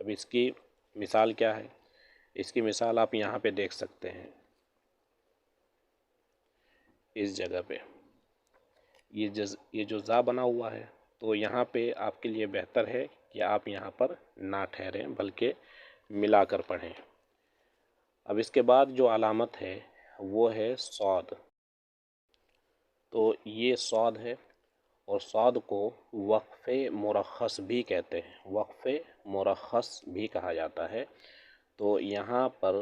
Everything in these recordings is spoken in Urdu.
اب اس کی مثال کیا ہے؟ اس کی مثال آپ یہاں پہ دیکھ سکتے ہیں، اس جگہ پہ یہ جو زا بنا ہوا ہے، تو یہاں پہ آپ کے لیے بہتر ہے کہ آپ یہاں پر نہ ٹھہریں بلکہ ملا کر پڑھیں۔ اب اس کے بعد جو علامت ہے وہ ہے صاد، تو یہ صاد ہے، اور صاد کو وقف مرخص بھی کہتے ہیں، وقف مرخص بھی کہا جاتا ہے۔ تو یہاں پر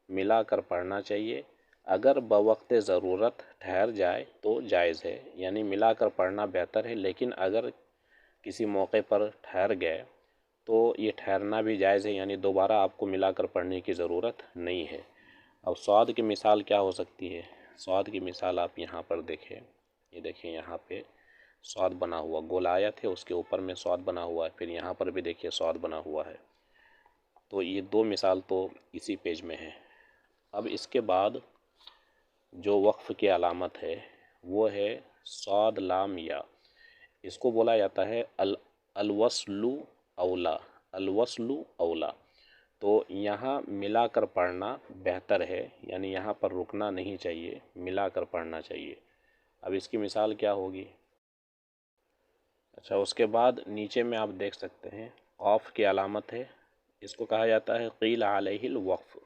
ملا کر پڑھنا چاہیے، اگر بوقت ضرورت ٹھہر جائے تو جائز ہے، یعنی ملا کر پڑھنا بہتر ہے، لیکن اگر کسی موقع پر ٹھہر گئے تو یہ ٹھہرنا بھی جائز ہے، یعنی دوبارہ آپ کو ملا کر پڑھنے کی ضرورت نہیں ہے۔ اب صاد کی مثال کیا ہو سکتی ہے؟ صاد کی مثال آپ یہاں پر دیکھیں، یہ دیکھیں یہاں پہ صاد بنا ہوا، گول آیت ہے، اس کے اوپر میں صاد بنا ہوا ہے، پھر یہاں پر بھی دیکھیے صاد بنا ہوا ہے۔ تو یہ دو مثال تو اسی پیج میں ہے۔ اب اس کے بعد جو وقف کی علامت ہے وہ ہے صاد لام یا، اس کو بولا جاتا ہے الوصل اولا، الوصل اولا۔ تو یہاں ملا کر پڑھنا بہتر ہے، یعنی یہاں پر رکنا نہیں چاہیے، ملا کر پڑھنا چاہیے۔ اب اس کی مثال کیا ہوگی؟ اچھا، اس کے بعد نیچے میں آپ دیکھ سکتے ہیں قاف کی علامت ہے، اس کو کہا جاتا ہے قیل علیہ الوقف،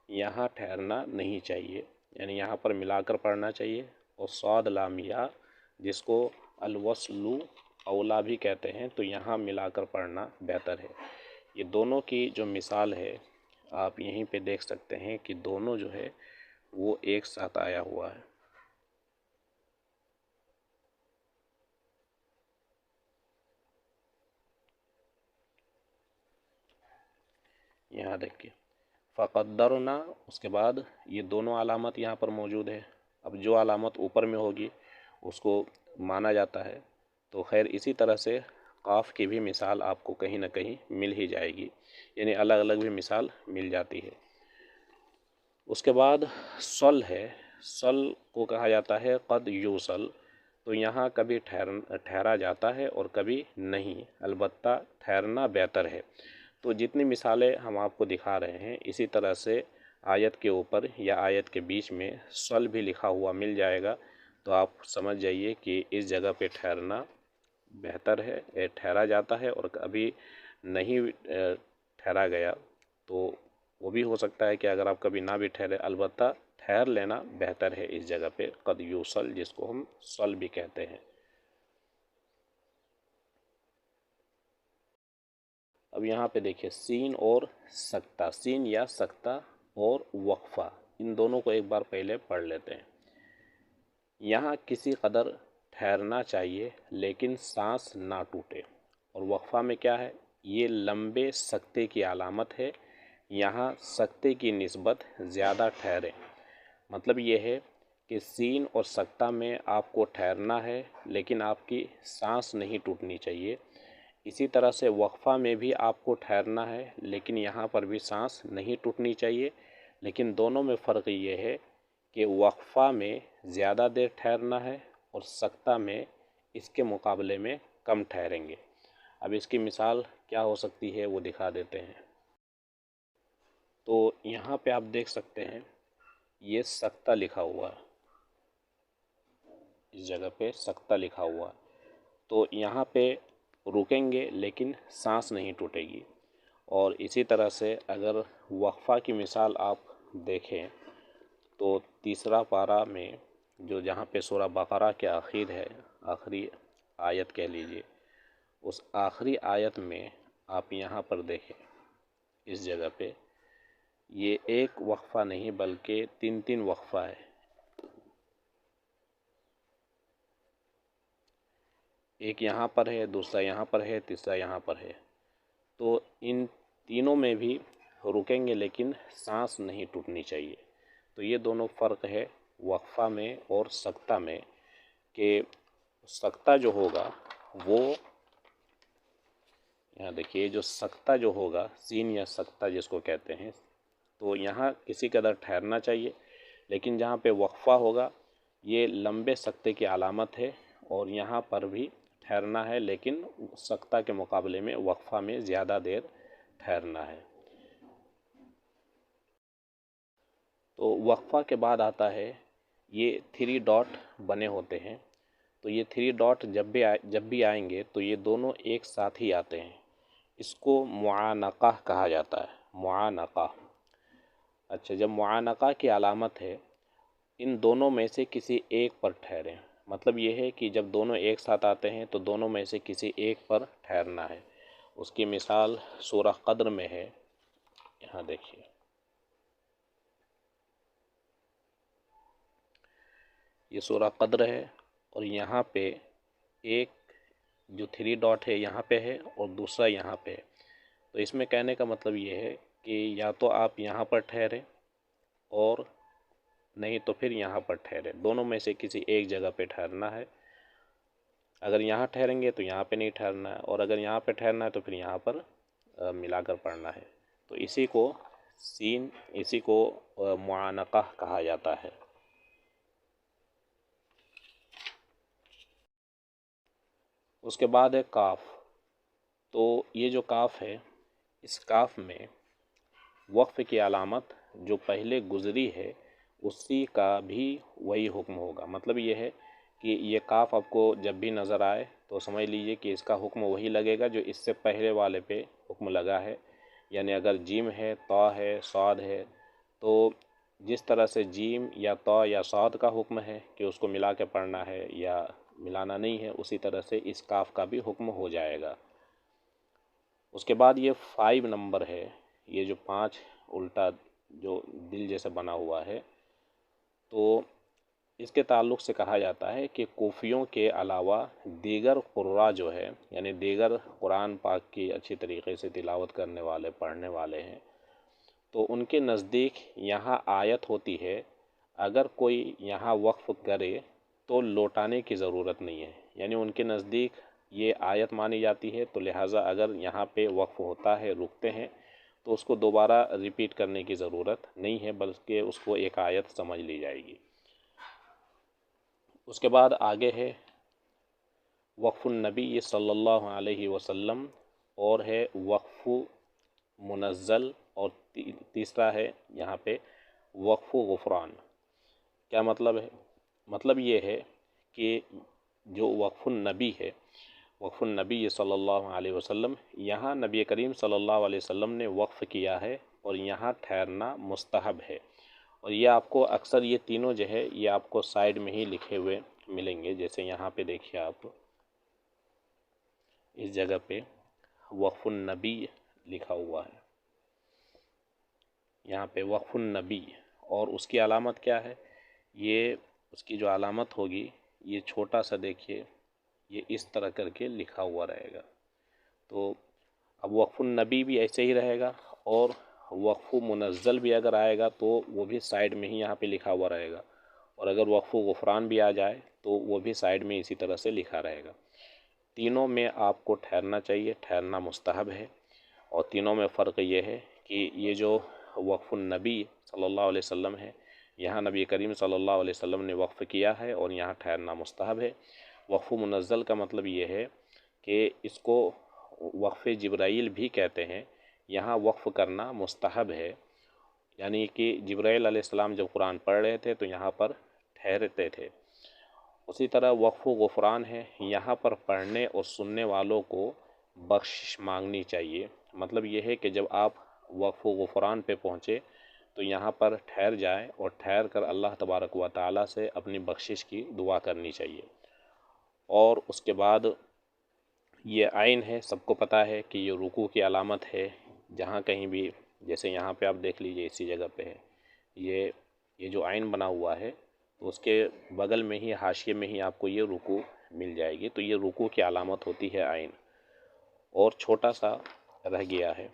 یہاں ٹھہرنا نہیں چاہیے، یعنی یہاں پر ملا کر پڑھنا چاہیے۔ اور صاد لام یا جس کو الوصل اولا بھی کہتے ہیں، تو یہاں ملا کر پڑھنا بہتر ہے۔ یہ دونوں کی جو مثال ہے آپ یہیں پہ دیکھ سکتے ہیں کہ دونوں جو ہے وہ ایک ساتھ آیا ہوا ہے۔ یہاں دیکھیے فقدرنا، اس کے بعد یہ دونوں علامت یہاں پر موجود ہے۔ اب جو علامت اوپر میں ہوگی اس کو مانا جاتا ہے، تو خیر اسی طرح سے قاف کی بھی مثال آپ کو کہیں نہ کہیں مل ہی جائے گی، یعنی الگ الگ بھی مثال مل جاتی ہے۔ اس کے بعد صل ہے، صل کو کہا جاتا ہے قد یوصل، تو یہاں کبھی ٹھہرا جاتا ہے اور کبھی نہیں، البتہ ٹھہرنا بہتر ہے۔ تو جتنی مثالیں ہم آپ کو دکھا رہے ہیں اسی طرح سے آیت کے اوپر یا آیت کے بیچ میں صل بھی لکھا ہوا مل جائے گا، تو آپ سمجھ جائیے کہ اس جگہ پہ ٹھہرنا بہتر ہے، ٹھہرا جاتا ہے، اور کبھی نہیں ٹھہرا گیا تو وہ بھی ہو سکتا ہے کہ اگر آپ کبھی نہ بھی ٹھہرے، البتہ ٹھہر لینا بہتر ہے اس جگہ پہ قد یوصل، جس کو ہم صل بھی کہتے ہیں۔ اب یہاں پہ دیکھیے سین اور سکتہ، سین یا سکتہ اور وقفہ، ان دونوں کو ایک بار پہلے پڑھ لیتے ہیں۔ یہاں کسی قدر ٹھہرنا چاہیے لیکن سانس نہ ٹوٹے، اور وقفہ میں کیا ہے؟ یہ لمبے سکتے کی علامت ہے، یہاں سکتے کی نسبت زیادہ ٹھہرے، مطلب یہ ہے کہ سین اور سکتہ میں آپ کو ٹھہرنا ہے لیکن آپ کی سانس نہیں ٹوٹنی چاہیے۔ اسی طرح سے وقفہ میں بھی آپ کو ٹھہرنا ہے لیکن یہاں پر بھی سانس نہیں ٹوٹنی چاہیے، لیکن دونوں میں فرق یہ ہے کہ وقفہ میں زیادہ دیر ٹھہرنا ہے اور سکتہ میں اس کے مقابلے میں کم ٹھہریں گے۔ اب اس کی مثال کیا ہو سکتی ہے وہ دکھا دیتے ہیں۔ تو یہاں پہ آپ دیکھ سکتے ہیں یہ سکتہ لکھا ہوا ہے، اس جگہ پہ سکتہ لکھا ہوا ہے، تو یہاں پہ رکیں گے لیکن سانس نہیں ٹوٹے گی۔ اور اسی طرح سے اگر وقفہ کی مثال آپ دیکھیں تو تیسرا پارہ میں جو جہاں پہ سورہ بقرہ کے آخر ہے، آخری آیت کہہ لیجئے، اس آخری آیت میں آپ یہاں پر دیکھیں اس جگہ پہ یہ ایک وقفہ نہیں بلکہ تین تین وقفہ ہے، ایک یہاں پر ہے، دوسرا یہاں پر ہے، تیسرا یہاں پر ہے۔ تو ان تینوں میں بھی رکیں گے لیکن سانس نہیں ٹوٹنی چاہیے۔ تو یہ دونوں فرق ہے وقفہ میں اور سکتہ میں، کہ سکتہ جو ہوگا وہ یہاں دیکھیے، جو سکتہ جو ہوگا، سین یا سکتہ جس کو کہتے ہیں، تو یہاں کسی قدر ٹھہرنا چاہیے، لیکن جہاں پہ وقفہ ہوگا یہ لمبے سکتے کی علامت ہے، اور یہاں پر بھی ٹھہرنا ہے لیکن سکتہ کے مقابلے میں وقفہ میں زیادہ دیر ٹھہرنا ہے۔ تو وقفہ کے بعد آتا ہے یہ 3 ڈاٹ بنے ہوتے ہیں، تو یہ 3 ڈاٹ جب بھی آئیں گے تو یہ دونوں ایک ساتھ ہی آتے ہیں، اس کو معانقہ کہا جاتا ہے، معانقہ۔ اچھا، جب معانقہ کی علامت ہے ان دونوں میں سے کسی ایک پر ٹھہریں، مطلب یہ ہے کہ جب دونوں ایک ساتھ آتے ہیں تو دونوں میں سے کسی ایک پر ٹھہرنا ہے۔ اس کی مثال سورہ قدر میں ہے، یہاں دیکھیے، یہ سورہ قدر ہے اور یہاں پہ ایک جو 3 ڈاٹ ہے یہاں پہ ہے اور دوسرا یہاں پہ ہے، تو اس میں کہنے کا مطلب یہ ہے کہ یا تو آپ یہاں پر ٹھہریں اور نہیں تو پھر یہاں پر ٹھہرے، دونوں میں سے کسی ایک جگہ پہ ٹھہرنا ہے۔ اگر یہاں ٹھہریں گے تو یہاں پہ نہیں ٹھہرنا ہے، اور اگر یہاں پہ ٹھہرنا ہے تو پھر یہاں پر ملا کر پڑھنا ہے، تو اسی کو معانقہ کہا جاتا ہے۔ اس کے بعد ہے کاف، تو یہ جو کاف ہے اس کاف میں وقف کی علامت جو پہلے گزری ہے اسی کا بھی وہی حکم ہوگا، مطلب یہ ہے کہ یہ کاف آپ کو جب بھی نظر آئے تو سمجھ لیجئے کہ اس کا حکم وہی لگے گا جو اس سے پہلے والے پہ حکم لگا ہے، یعنی اگر جیم ہے، طا ہے، صاد ہے، تو جس طرح سے جیم یا طا یا صاد کا حکم ہے کہ اس کو ملا کے پڑھنا ہے یا ملانا نہیں ہے، اسی طرح سے اس کاف کا بھی حکم ہو جائے گا۔ اس کے بعد یہ 5 نمبر ہے، یہ جو 5 الٹا جو دل جیسے بنا ہوا ہے، تو اس کے تعلق سے کہا جاتا ہے کہ کوفیوں کے علاوہ دیگر قراء جو ہے، یعنی دیگر قرآن پاک کی اچھی طریقے سے تلاوت کرنے والے، پڑھنے والے ہیں، تو ان کے نزدیک یہاں آیت ہوتی ہے، اگر کوئی یہاں وقف کرے تو لوٹانے کی ضرورت نہیں ہے، یعنی ان کے نزدیک یہ آیت مانی جاتی ہے، تو لہٰذا اگر یہاں پہ وقف ہوتا ہے، رکتے ہیں، تو اس کو دوبارہ ریپیٹ کرنے کی ضرورت نہیں ہے، بلکہ اس کو ایک آیت سمجھ لی جائے گی۔ اس کے بعد آگے ہے وقف النبی صلی اللہ علیہ وسلم، اور ہے وقف منزل، اور تیسرا ہے یہاں پہ وقف غفران۔ کیا مطلب ہے؟ مطلب یہ ہے کہ جو وقف النبی ہے، وقف النبی صلی اللہ علیہ وسلم، یہاں نبی کریم صلی اللہ علیہ وسلم نے وقف کیا ہے اور یہاں ٹھہرنا مستحب ہے، اور یہ آپ کو اکثر یہ تینوں جو ہے یہ آپ کو سائیڈ میں ہی لکھے ہوئے ملیں گے، جیسے یہاں پہ دیکھیے آپ اس جگہ پہ وقف النبی لکھا ہوا ہے، یہاں پہ وقف النبی، اور اس کی علامت کیا ہے؟ یہ اس کی جو علامت ہوگی یہ چھوٹا سا دیکھیے، یہ اس طرح کر کے لکھا ہوا رہے گا، تو اب وقف النبی بھی ایسے ہی رہے گا، اور وقف منزل بھی اگر آئے گا تو وہ بھی سائیڈ میں ہی یہاں پہ لکھا ہوا رہے گا، اور اگر وقف غفران بھی آ جائے تو وہ بھی سائیڈ میں اسی طرح سے لکھا رہے گا۔ تینوں میں آپ کو ٹھہرنا چاہیے، ٹھہرنا مستحب ہے، اور تینوں میں فرق یہ ہے کہ یہ جو وقف النبی صلی اللہ علیہ وسلم ہے، یہاں نبی کریم صلی اللہ علیہ وسلم نے وقف کیا ہے اور یہاں ٹھہرنا مستحب ہے۔ وقف منزل کا مطلب یہ ہے کہ اس کو وقف جبرائیل بھی کہتے ہیں، یہاں وقف کرنا مستحب ہے، یعنی کہ جبرائیل علیہ السلام جب قرآن پڑھ رہے تھے تو یہاں پر ٹھہرتے تھے۔ اسی طرح وقف غفران ہے، یہاں پر پڑھنے اور سننے والوں کو بخشش مانگنی چاہیے، مطلب یہ ہے کہ جب آپ وقف غفران پہ پہنچے تو یہاں پر ٹھہر جائیں اور ٹھہر کر اللہ تبارک و تعالیٰ سے اپنی بخشش کی دعا کرنی چاہیے۔ اور اس کے بعد یہ عین ہے، سب کو پتہ ہے کہ یہ رکوع کی علامت ہے، جہاں کہیں بھی، جیسے یہاں پہ آپ دیکھ لیجئے اسی جگہ پہ ہے، یہ جو عین بنا ہوا ہے تو اس کے بغل میں ہی، حاشیے میں ہی آپ کو یہ رکوع مل جائے گی، تو یہ رکوع کی علامت ہوتی ہے عین۔ اور چھوٹا سا رہ گیا ہے،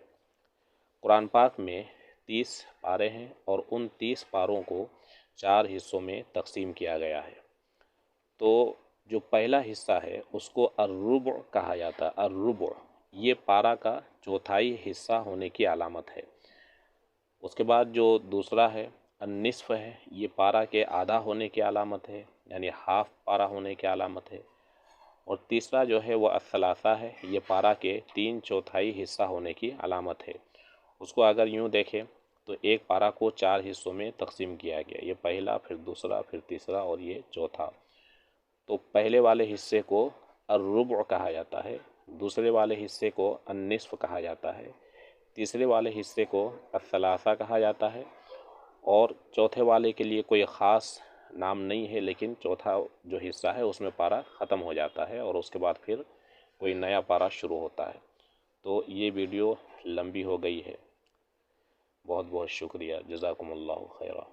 قرآن پاک میں 30 پارے ہیں اور ان 30 پاروں کو 4 حصوں میں تقسیم کیا گیا ہے، تو جو پہلا حصہ ہے اس کو الربع کہا جاتا ہے، الربع یہ پارہ کا چوتھائی حصہ ہونے کی علامت ہے۔ اس کے بعد جو دوسرا ہے النصف ہے، یہ پارہ کے آدھا ہونے کی علامت ہے، یعنی ہاف پارہ ہونے کی علامت ہے۔ اور تیسرا جو ہے وہ الثلاثہ ہے، یہ پارا کے 3/4 حصہ ہونے کی علامت ہے۔ اس کو اگر یوں دیکھیں تو ایک پارا کو 4 حصوں میں تقسیم کیا گیا، یہ پہلا، پھر دوسرا، پھر تیسرا اور یہ چوتھا۔ تو پہلے والے حصے کو الربع کہا جاتا ہے، دوسرے والے حصے کو النصف کہا جاتا ہے، تیسرے والے حصے کو الثلاثہ کہا جاتا ہے، اور چوتھے والے کے لیے کوئی خاص نام نہیں ہے، لیکن چوتھا جو حصہ ہے اس میں پارا ختم ہو جاتا ہے اور اس کے بعد پھر کوئی نیا پارا شروع ہوتا ہے۔ تو یہ ویڈیو لمبی ہو گئی ہے، بہت بہت شکریہ، جزاکم اللہ خیرہ۔